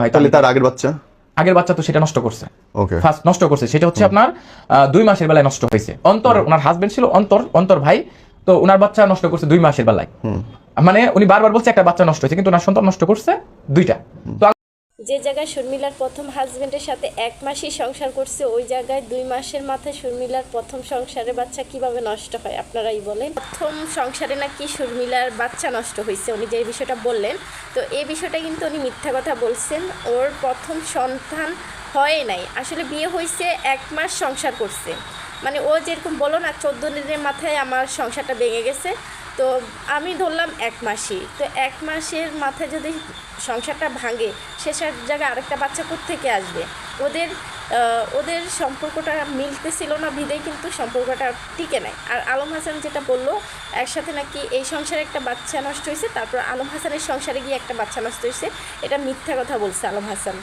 ভাই তাহলে তার আগের বাচ্চা আগের বাচ্চা তো সেটা নষ্ট করছে, ওকে ফার্স্ট নষ্ট করছে, সেটা হচ্ছে আপনার 2 মাসের বেলায় নষ্ট হয়েছে। অন্তর ওনার হাজবেন্ড ছিল, অন্তর ভাই, তো ওনার বাচ্চা নষ্ট করছে 2 মাসের বেলায়। মানে উনি বারবার বলছে একটা বাচ্চা নষ্ট হয়েছে, কিন্তু ওনার সন্তান নষ্ট করছে 2টা। তো যে জায়গায় শর্মিলার প্রথম হাজবেন্ডের সাথে 1 মাসই সংসার করছে, ওই জায়গায় 2 মাসের মাথায় শর্মিলার প্রথম সংসারের বাচ্চা কিভাবে নষ্ট হয় আপনারাই বলেন। প্রথম সংসারে নাকি শর্মিলার বাচ্চা নষ্ট হয়েছে, উনি যে বিষয়টা বললেন, তো এই বিষয়টা কিন্তু উনি মিথ্যা কথা বলছেন। ওর প্রথম সন্তান হয় নাই, আসলে বিয়ে হয়েছে 1 মাস সংসার করছে। মানে ও যেরকম বলো না 14 দিনের মাথায় আমার সংসারটা ভেঙে গেছে, তো আমি ধরলাম 1 মাসই। তো 1 মাসের মাথায় যদি সংসারটা ভাঙে, শেষের জায়গায় আরেকটা বাচ্চা কোত্থেকে আসবে? ওদের সম্পর্কটা মিলতেছিল না বিদেই কিন্তু সম্পর্কটা টিকে নাই। আর আলম হাসান যেটা বললো একসাথে নাকি এই সংসারে একটা বাচ্চা নষ্ট হয়েছে, তারপর আলম হাসানের সংসারে গিয়ে একটা বাচ্চা নষ্ট হয়েছে, এটা মিথ্যা কথা বলছে আলম হাসান।